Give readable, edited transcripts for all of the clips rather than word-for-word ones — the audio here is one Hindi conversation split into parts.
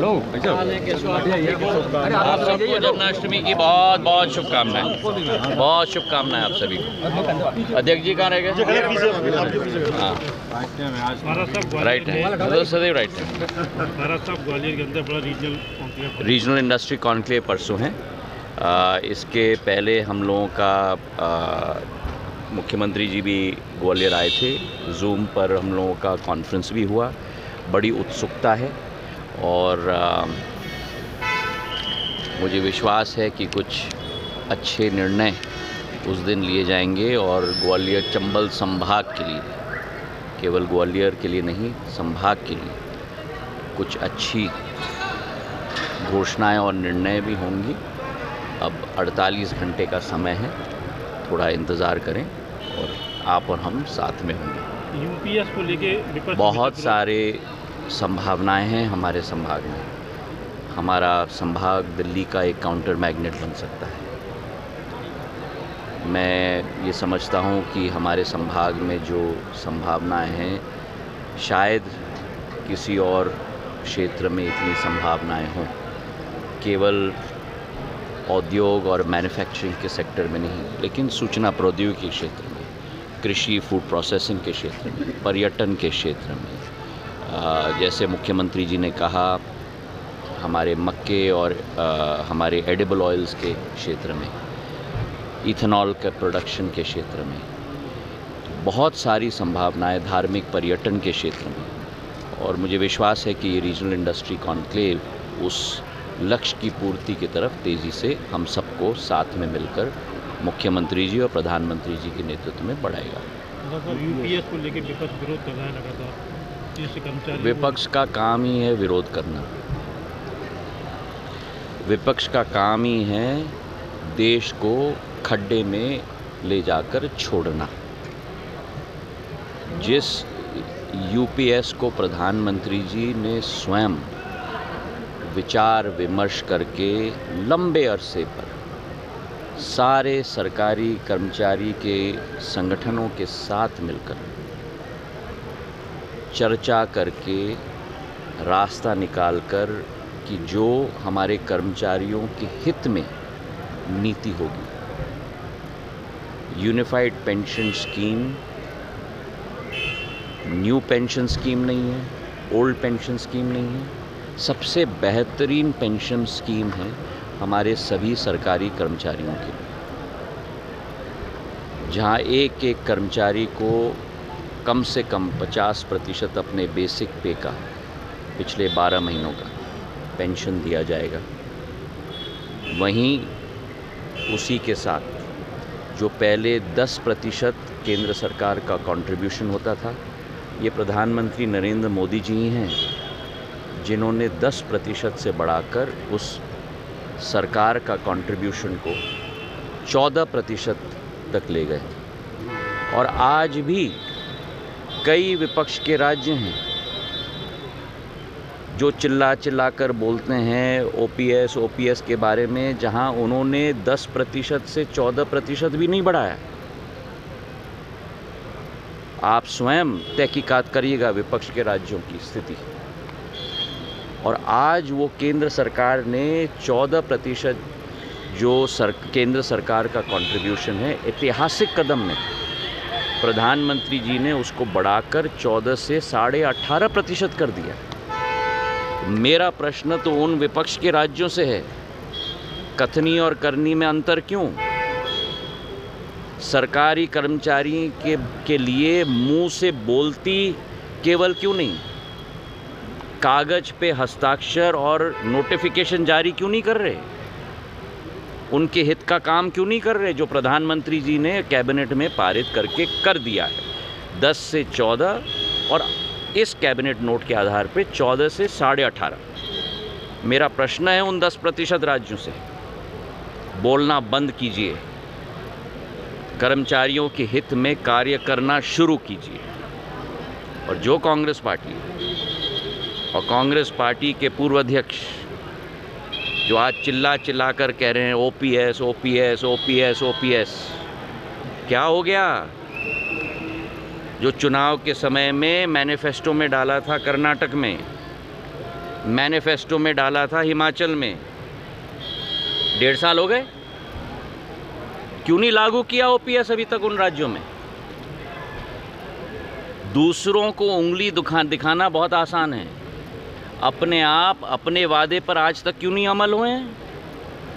आप सबको जन्माष्टमी की बहुत बहुत शुभकामनाएं, बहुत शुभकामनाएं आप सभी को। अध्यक्ष जी कहाँ रह गए? हाँ राइट है, सदैव राइट है। ग्वालियर के अंदर बड़ा रीजनल इंडस्ट्री कॉन्क्लेव परसों है। इसके पहले हम लोगों का मुख्यमंत्री जी भी ग्वालियर आए थे, जूम पर हम लोगों का कॉन्फ्रेंस भी हुआ। बड़ी उत्सुकता है और मुझे विश्वास है कि कुछ अच्छे निर्णय उस दिन लिए जाएंगे और ग्वालियर चंबल संभाग के लिए, केवल ग्वालियर के लिए नहीं, संभाग के लिए कुछ अच्छी घोषणाएं और निर्णय भी होंगी। अब 48 घंटे का समय है, थोड़ा इंतज़ार करें और आप और हम साथ में होंगे। यूपीएस को लेके बहुत सारे संभावनाएं हैं हमारे संभाग में। हमारा संभाग दिल्ली का एक काउंटर मैग्नेट बन सकता है। मैं ये समझता हूँ कि हमारे संभाग में जो संभावनाएं हैं, शायद किसी और क्षेत्र में इतनी संभावनाएं हों। केवल औद्योग और मैन्युफैक्चरिंग के सेक्टर में नहीं, लेकिन सूचना प्रौद्योगिकी के क्षेत्र में, कृषि, फूड प्रोसेसिंग के क्षेत्र में, पर्यटन के क्षेत्र में, जैसे मुख्यमंत्री जी ने कहा, हमारे मक्के और हमारे एडिबल ऑयल्स के क्षेत्र में, इथेनॉल के प्रोडक्शन के क्षेत्र में, बहुत सारी संभावनाएं, धार्मिक पर्यटन के क्षेत्र में। और मुझे विश्वास है कि ये रीजनल इंडस्ट्री कॉन्क्लेव उस लक्ष्य की पूर्ति की तरफ तेज़ी से हम सबको साथ में मिलकर मुख्यमंत्री जी और प्रधानमंत्री जी के नेतृत्व में बढ़ाएगा। यूपीएस को लेकर विपक्ष विरोध कर रहा है लगातार। विपक्ष का काम ही है विरोध करना। विपक्ष का काम ही है देश को खड्डे में ले जाकर छोड़ना। जिस यूपीएस को प्रधानमंत्री जी ने स्वयं विचार विमर्श करके लंबे अरसे पर सारे सरकारी कर्मचारी के संगठनों के साथ मिलकर चर्चा करके रास्ता निकालकर कि जो हमारे कर्मचारियों के हित में नीति होगी, unified pension scheme new pension scheme नहीं है, ओल्ड पेंशन स्कीम नहीं है, सबसे बेहतरीन पेंशन स्कीम है हमारे सभी सरकारी कर्मचारियों के लिए, जहां एक एक कर्मचारी को कम से कम 50% अपने बेसिक पे का पिछले 12 महीनों का पेंशन दिया जाएगा। वहीं उसी के साथ जो पहले 10% केंद्र सरकार का कंट्रीब्यूशन होता था, ये प्रधानमंत्री नरेंद्र मोदी जी ही हैं जिन्होंने 10% से बढ़ाकर उस सरकार का कंट्रीब्यूशन को 14% तक ले गए। और आज भी कई विपक्ष के राज्य हैं जो चिल्ला कर बोलते हैं ओपीएस के बारे में, जहां उन्होंने 10% से 14% भी नहीं बढ़ाया। आप स्वयं तहकीकात करिएगा विपक्ष के राज्यों की स्थिति। और आज वो केंद्र सरकार ने 14% जो केंद्र सरकार का कंट्रीब्यूशन है, ऐतिहासिक कदम में प्रधानमंत्री जी ने उसको बढ़ाकर 14 से 18.5% कर दिया। मेरा प्रश्न तो उन विपक्ष के राज्यों से है, कथनी और करनी में अंतर क्यों? सरकारी कर्मचारी के लिए मुंह से बोलती केवल क्यों नहीं, कागज पे हस्ताक्षर और नोटिफिकेशन जारी क्यों नहीं कर रहे? उनके हित का काम क्यों नहीं कर रहे, जो प्रधानमंत्री जी ने कैबिनेट में पारित करके कर दिया है 10 से 14 और इस कैबिनेट नोट के आधार पे 14 से 18.5। मेरा प्रश्न है उन 10% राज्यों से, बोलना बंद कीजिए, कर्मचारियों के हित में कार्य करना शुरू कीजिए। और जो कांग्रेस पार्टी और कांग्रेस पार्टी के पूर्व अध्यक्ष जो आज चिल्ला कर कह रहे हैं ओपीएस ओपीएस ओपीएस ओपीएस, क्या हो गया? जो चुनाव के समय में मैनिफेस्टो में डाला था कर्नाटक में मैनिफेस्टो में डाला था हिमाचल में, 1.5 साल हो गए, क्यों नहीं लागू किया ओपीएस अभी तक उन राज्यों में? दूसरों को उंगली दिखाना बहुत आसान है, अपने आप अपने वादे पर आज तक क्यों नहीं अमल हुए हैं?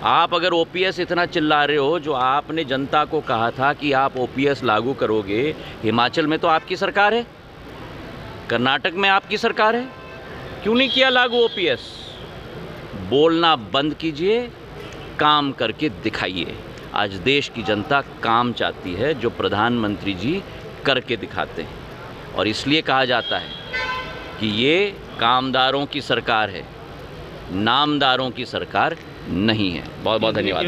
आप अगर ओपीएस इतना चिल्ला रहे हो, जो आपने जनता को कहा था कि आप ओपीएस लागू करोगे, हिमाचल में तो आपकी सरकार है, कर्नाटक में आपकी सरकार है, क्यों नहीं किया लागू ओपीएस? बोलना बंद कीजिए, काम करके दिखाइए। आज देश की जनता काम चाहती है, जो प्रधानमंत्री जी करके दिखाते हैं, और इसलिए कहा जाता है कि ये कामदारों की सरकार है, नामदारों की सरकार नहीं है। बहुत बहुत धन्यवाद।